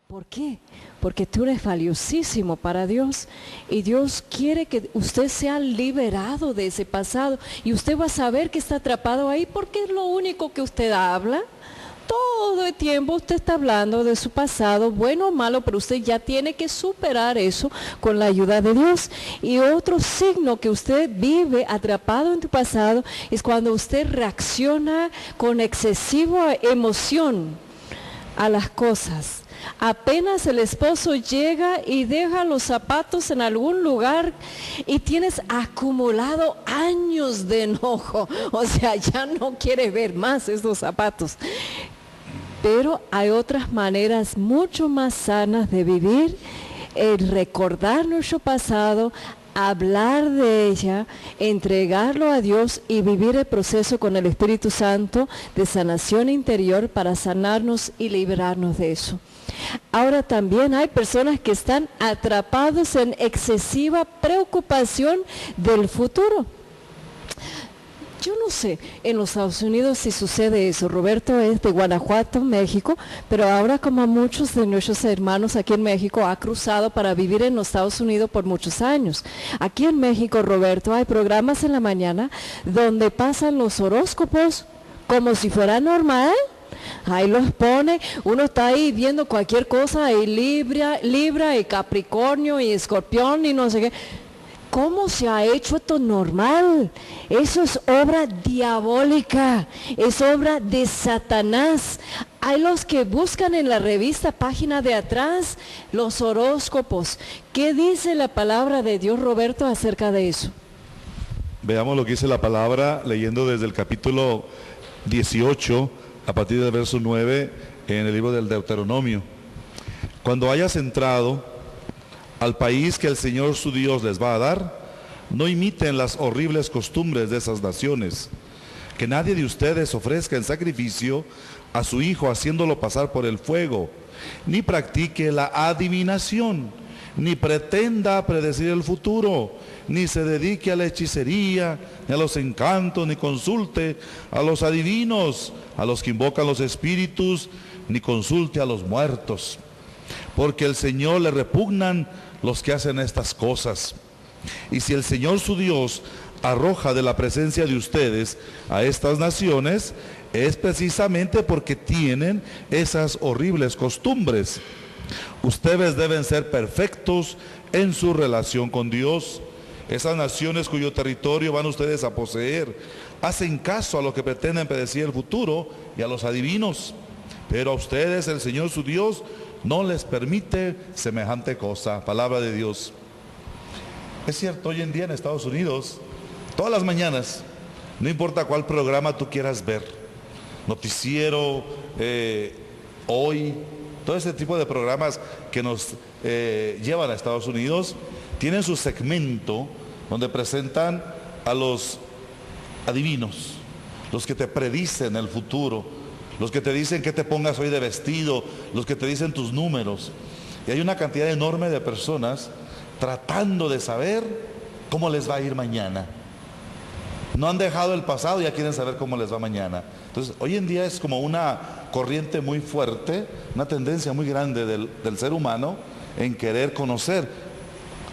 ¿Por qué? Porque tú eres valiosísimo para Dios y Dios quiere que usted sea liberado de ese pasado y usted va a saber que está atrapado ahí porque es lo único que usted habla. Todo el tiempo usted está hablando de su pasado, bueno o malo, pero usted ya tiene que superar eso con la ayuda de Dios. Y otro signo que usted vive atrapado en tu pasado es cuando usted reacciona con excesiva emoción a las cosas. Apenas el esposo llega y deja los zapatos en algún lugar y tienes acumulado años de enojo, o sea, ya no quieres ver más esos zapatos. Pero hay otras maneras mucho más sanas de vivir, el recordar nuestro pasado, hablar de ella, entregarlo a Dios y vivir el proceso con el Espíritu Santo de sanación interior para sanarnos y librarnos de eso. Ahora también hay personas que están atrapados en excesiva preocupación del futuro. Yo no sé en los Estados Unidos si sucede eso. Roberto es de Guanajuato, México, pero ahora como muchos de nuestros hermanos aquí en México ha cruzado para vivir en los Estados Unidos por muchos años. Aquí en México, Roberto, hay programas en la mañana donde pasan los horóscopos como si fuera normal. Ahí los pone, uno está ahí viendo cualquier cosa, y Libra, y Capricornio, y Escorpión, y no sé qué. ¿Cómo se ha hecho esto normal? Eso es obra diabólica, es obra de Satanás. Hay los que buscan en la revista, página de atrás, los horóscopos. ¿Qué dice la palabra de Dios, Roberto, acerca de eso? Veamos lo que dice la palabra, leyendo desde el capítulo 18, a partir del verso 9, en el libro del Deuteronomio. Cuando hayas entrado al país que el Señor su Dios les va a dar, no imiten las horribles costumbres de esas naciones. Que nadie de ustedes ofrezca en sacrificio a su hijo haciéndolo pasar por el fuego, ni practique la adivinación, ni pretenda predecir el futuro, ni se dedique a la hechicería, ni a los encantos, ni consulte a los adivinos, a los que invocan los espíritus, ni consulte a los muertos. Porque el Señor le repugnan los que hacen estas cosas. Y si el Señor su Dios arroja de la presencia de ustedes a estas naciones, es precisamente porque tienen esas horribles costumbres. Ustedes deben ser perfectos en su relación con Dios. Esas naciones cuyo territorio van ustedes a poseer, hacen caso a lo que pretenden predecir el futuro y a los adivinos. Pero a ustedes el Señor su Dios no les permite semejante cosa. Palabra de Dios. Es cierto, hoy en día en Estados Unidos, todas las mañanas, no importa cuál programa tú quieras ver, noticiero, hoy, todo ese tipo de programas que nos llevan a Estados Unidos, tienen su segmento donde presentan a los adivinos, los que te predicen el futuro, los que te dicen qué te pongas hoy de vestido, los que te dicen tus números. Y hay una cantidad enorme de personas tratando de saber cómo les va a ir mañana. No han dejado el pasado, ya quieren saber cómo les va mañana. Entonces, hoy en día es como una corriente muy fuerte, una tendencia muy grande del ser humano en querer conocer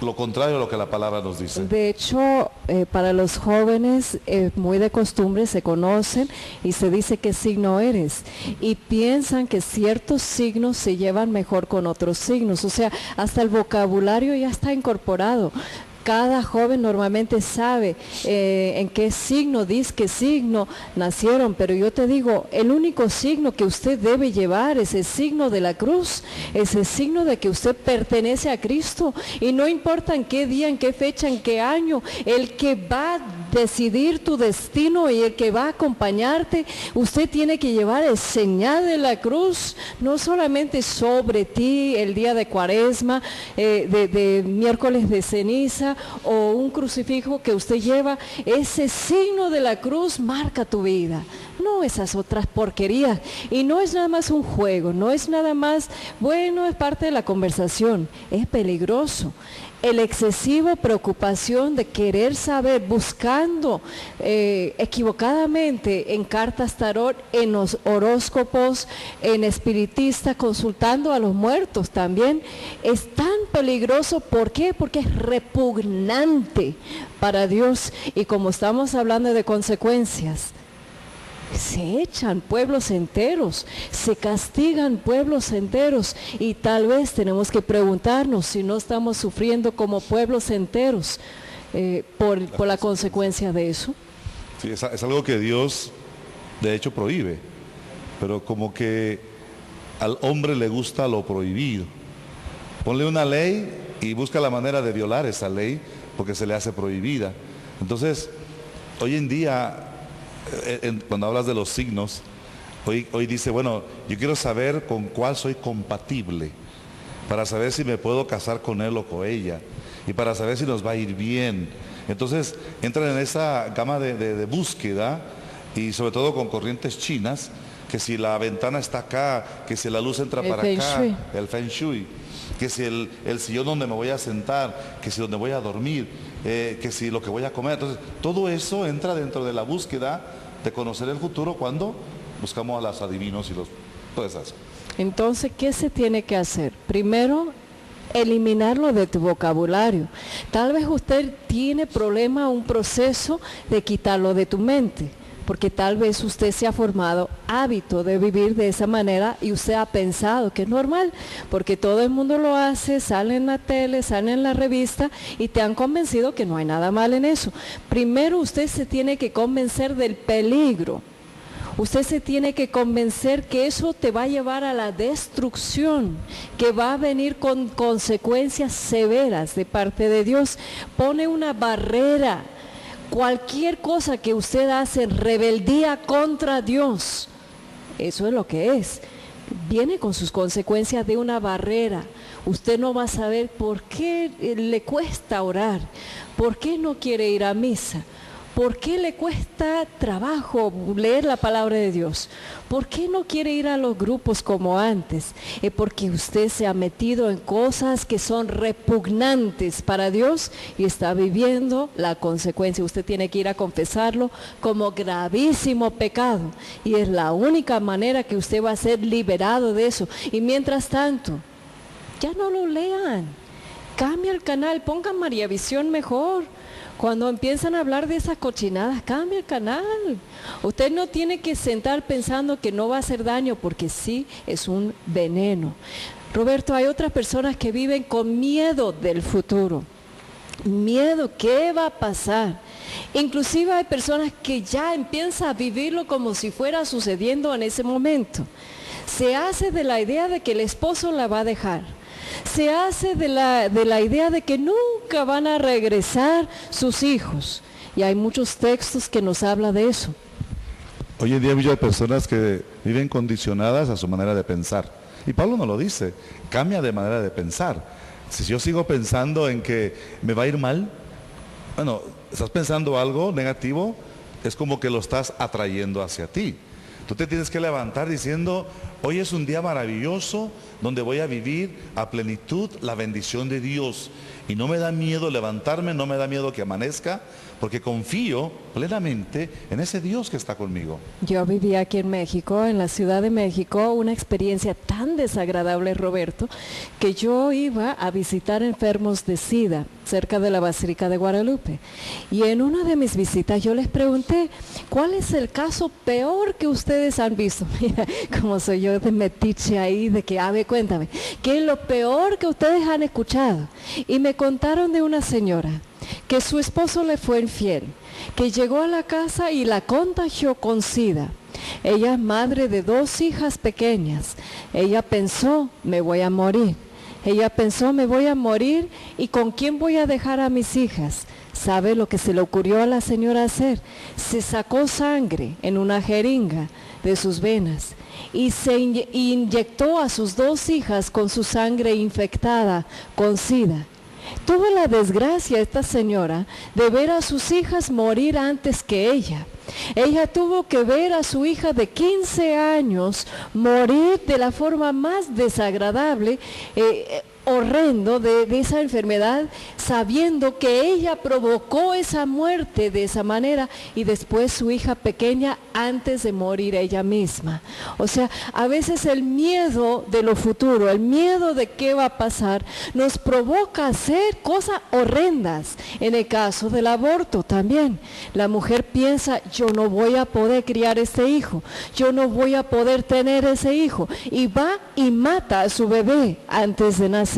lo contrario a lo que la palabra nos dice. De hecho, para los jóvenes muy de costumbre se conocen y se dice qué signo eres y piensan que ciertos signos se llevan mejor con otros signos, o sea, hasta el vocabulario ya está incorporado. Cada joven normalmente sabe en qué signo, qué signo nacieron, pero yo te digo, el único signo que usted debe llevar es el signo de la cruz, es el signo de que usted pertenece a Cristo, y no importa en qué día, en qué fecha, en qué año, el que va a decidir tu destino y el que va a acompañarte, usted tiene que llevar el señal de la cruz, no solamente sobre ti el día de Cuaresma, de miércoles de ceniza, o un crucifijo que usted lleva. Ese signo de la cruz marca tu vida. no esas otras porquerías. Y no es nada más un juego, no es nada más, bueno, es parte de la conversación, es peligroso. El excesivo preocupación de querer saber, buscando equivocadamente en cartas tarot, en los horóscopos, en espiritistas, consultando a los muertos también, es tan peligroso. ¿Por qué? Porque es repugnante para Dios. Y como estamos hablando de consecuencias, se echan pueblos enteros, se castigan pueblos enteros, y tal vez tenemos que preguntarnos si no estamos sufriendo como pueblos enteros por la consecuencia de eso. Sí, es algo que Dios de hecho prohíbe, pero como que al hombre le gusta lo prohibido. Ponle una ley y busca la manera de violar esa ley porque se le hace prohibida. Entonces, hoy en día, cuando hablas de los signos, hoy dice, bueno, yo quiero saber con cuál soy compatible, para saber si me puedo casar con él o con ella, y para saber si nos va a ir bien. Entonces entran en esa gama de búsqueda, y sobre todo con corrientes chinas, que si la ventana está acá, que si la luz entra para acá, el Feng Shui, que si el sillón donde me voy a sentar, que si donde voy a dormir, que si lo que voy a comer. Entonces todo eso entra dentro de la búsqueda de conocer el futuro cuando buscamos a los adivinos y todo eso. Entonces, ¿qué se tiene que hacer? Primero, eliminarlo de tu vocabulario. Tal vez usted tiene problema, un proceso de quitarlo de tu mente, porque tal vez usted se ha formado hábito de vivir de esa manera y usted ha pensado que es normal, porque todo el mundo lo hace, sale en la tele, sale en la revista y te han convencido que no hay nada mal en eso. Primero usted se tiene que convencer del peligro. Usted se tiene que convencer que eso te va a llevar a la destrucción, que va a venir con consecuencias severas de parte de Dios. Pone una barrera. Cualquier cosa que usted hace en rebeldía contra Dios, eso es lo que es. Viene con sus consecuencias de una barrera. Usted no va a saber por qué le cuesta orar, por qué no quiere ir a misa, por qué le cuesta trabajo leer la palabra de Dios, por qué no quiere ir a los grupos como antes. Es porque usted se ha metido en cosas que son repugnantes para Dios y está viviendo la consecuencia. Usted tiene que ir a confesarlo como gravísimo pecado, y es la única manera que usted va a ser liberado de eso. Y mientras tanto, ya no lo lean, cambia el canal, pongan María Visión mejor. Cuando empiezan a hablar de esas cochinadas, cambia el canal. Usted no tiene que sentar pensando que no va a hacer daño, porque sí es un veneno. Roberto, hay otras personas que viven con miedo del futuro. Miedo, ¿qué va a pasar? Inclusive hay personas que ya empiezan a vivirlo como si fuera sucediendo en ese momento. Se hace de la idea de que el esposo la va a dejar. Se hace de la idea de que nunca van a regresar sus hijos. Y hay muchos textos que nos hablan de eso. Hoy en día hay muchas personas que viven condicionadas a su manera de pensar. Y Pablo nos lo dice, cambia de manera de pensar. Si yo sigo pensando en que me va a ir mal, bueno, estás pensando algo negativo, es como que lo estás atrayendo hacia ti. Tú te tienes que levantar diciendo, hoy es un día maravilloso donde voy a vivir a plenitud la bendición de Dios. Y no me da miedo levantarme, no me da miedo que amanezca, porque confío plenamente en ese Dios que está conmigo. Yo viví aquí en México, en la Ciudad de México, una experiencia tan desagradable, Roberto, que yo iba a visitar enfermos de SIDA cerca de la Basílica de Guadalupe. Y en una de mis visitas yo les pregunté, ¿cuál es el caso peor que ustedes han visto? Mira, como soy yo de metiche ahí, de que, a ver, cuéntame, ¿qué es lo peor que ustedes han escuchado? Y me contaron de una señora que su esposo le fue infiel, que llegó a la casa y la contagió con SIDA. Ella es madre de 2 hijas pequeñas. Ella pensó, me voy a morir. Ella pensó, me voy a morir, ¿y con quién voy a dejar a mis hijas? ¿Sabe lo que se le ocurrió a la señora hacer? Se sacó sangre en una jeringa de sus venas y se inyectó a sus 2 hijas con su sangre infectada con SIDA. Tuvo la desgracia esta señora de ver a sus hijas morir antes que ella. Ella tuvo que ver a su hija de 15 años morir de la forma más desagradable, horrendo de esa enfermedad, sabiendo que ella provocó esa muerte de esa manera, y después su hija pequeña antes de morir ella misma. O sea, a veces el miedo de lo futuro, el miedo de qué va a pasar, nos provoca hacer cosas horrendas. En el caso del aborto también, la mujer piensa, yo no voy a poder criar este hijo, yo no voy a poder tener ese hijo, y va y mata a su bebé antes de nacer.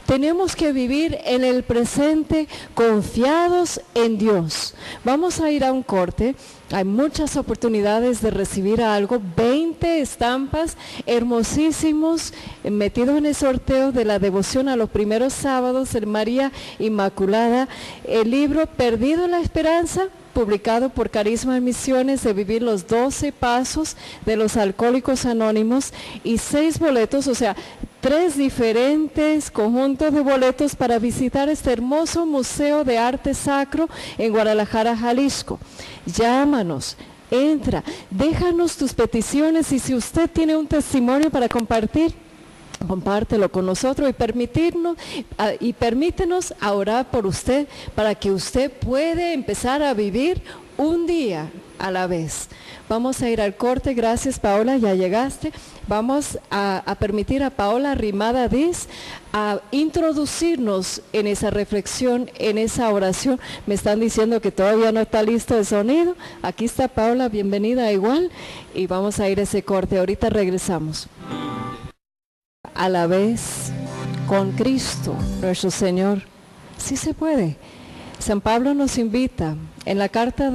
Tenemos que vivir en el presente confiados en Dios. Vamos a ir a un corte. Hay muchas oportunidades de recibir algo. 20 estampas hermosísimos metidos en el sorteo de la devoción a los primeros sábados de María Inmaculada. El libro Perdido en la Esperanza, publicado por Carisma en Misiones, de vivir los 12 pasos de los alcohólicos anónimos, y 6 boletos, o sea, 3 diferentes conjuntos de boletos para visitar este hermoso Museo de Arte Sacro en Guadalajara, Jalisco. Llámanos, entra, déjanos tus peticiones, y si usted tiene un testimonio para compartir, compártelo con nosotros, y permítenos orar por usted para que usted pueda empezar a vivir un día a la vez. Vamos a ir al corte. Gracias, Paola, ya llegaste. Vamos a permitir a Paola Rimada Diz a introducirnos en esa reflexión, en esa oración. Me están diciendo que todavía no está listo el sonido. Aquí está Paola, bienvenida igual, y vamos a ir a ese corte. Ahorita regresamos. A la vez con Cristo, nuestro Señor. Sí se puede. San Pablo nos invita en la carta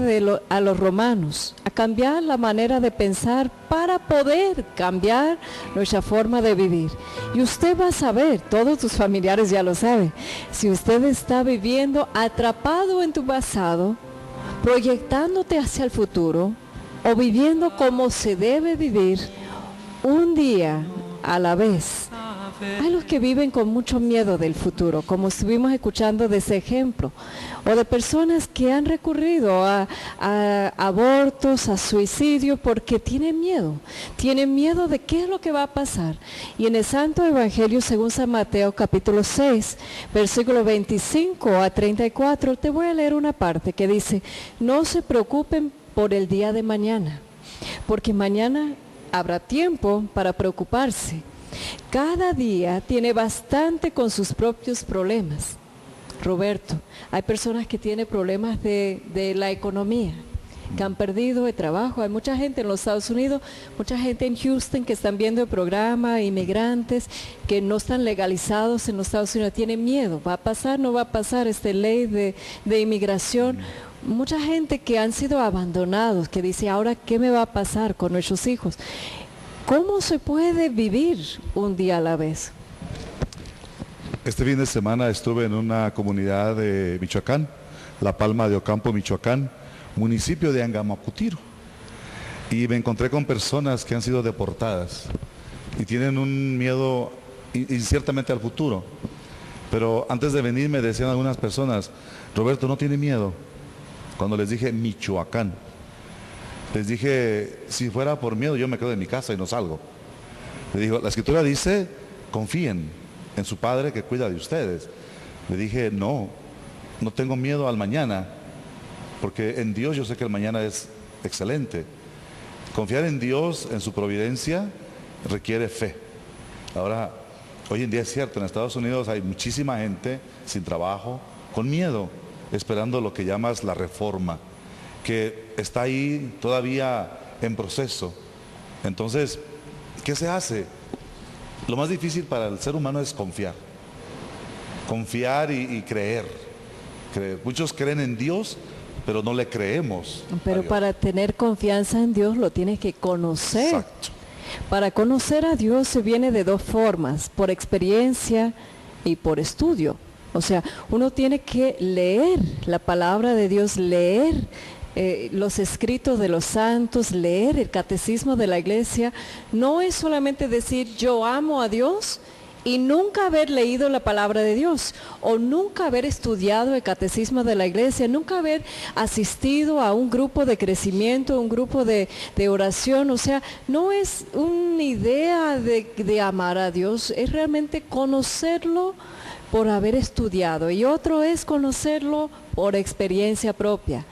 a los romanos a cambiar la manera de pensar para poder cambiar nuestra forma de vivir. Y usted va a saber, todos tus familiares ya lo saben, si usted está viviendo atrapado en tu pasado, proyectándote hacia el futuro, o viviendo como se debe vivir un día a la vez. Hay los que viven con mucho miedo del futuro, como estuvimos escuchando de ese ejemplo, o de personas que han recurrido a abortos, a suicidio, porque tienen miedo de qué es lo que va a pasar. Y en el Santo Evangelio según San Mateo, capítulo 6, versículo 25 a 34, te voy a leer una parte que dice: no se preocupen por el día de mañana, porque mañana habrá tiempo para preocuparse. Cada día tiene bastante con sus propios problemas. Roberto, hay personas que tienen problemas de la economía, que han perdido el trabajo. Hay mucha gente en los Estados Unidos, mucha gente en Houston que están viendo el programa, inmigrantes que no están legalizados en los Estados Unidos, tienen miedo. ¿Va a pasar? ¿No va a pasar esta ley de inmigración? Mucha gente que han sido abandonados, que dice, ¿ahora qué me va a pasar con nuestros hijos? ¿Cómo se puede vivir un día a la vez? Este fin de semana estuve en una comunidad de Michoacán, La Palma de Ocampo, Michoacán, municipio de Angamacutiro, y me encontré con personas que han sido deportadas y tienen un miedo inciertamente al futuro. Pero antes de venir me decían algunas personas, Roberto, ¿no tiene miedo? Cuando les dije Michoacán, les dije, si fuera por miedo yo me quedo en mi casa y no salgo. Le digo, la Escritura dice, confíen en su Padre que cuida de ustedes. Le dije, no tengo miedo al mañana, porque en Dios yo sé que el mañana es excelente. Confiar en Dios, en su providencia, requiere fe. Ahora, hoy en día es cierto, en Estados Unidos hay muchísima gente sin trabajo, con miedo, esperando lo que llamas la reforma, que está ahí todavía en proceso. Entonces, ¿qué se hace? Lo más difícil para el ser humano es confiar y creer. Muchos creen en Dios, pero no le creemos. Pero para tener confianza en Dios lo tienes que conocer. Exacto. Para conocer a Dios se viene de dos formas, por experiencia y por estudio. O sea, uno tiene que leer la palabra de Dios, leer los escritos de los santos, leer el catecismo de la iglesia. No es solamente decir yo amo a Dios y nunca haber leído la palabra de Dios, o nunca haber estudiado el catecismo de la iglesia, nunca haber asistido a un grupo de crecimiento, un grupo de oración. O sea, no es una idea de amar a Dios, es realmente conocerlo por haber estudiado, y otro es conocerlo por experiencia propia.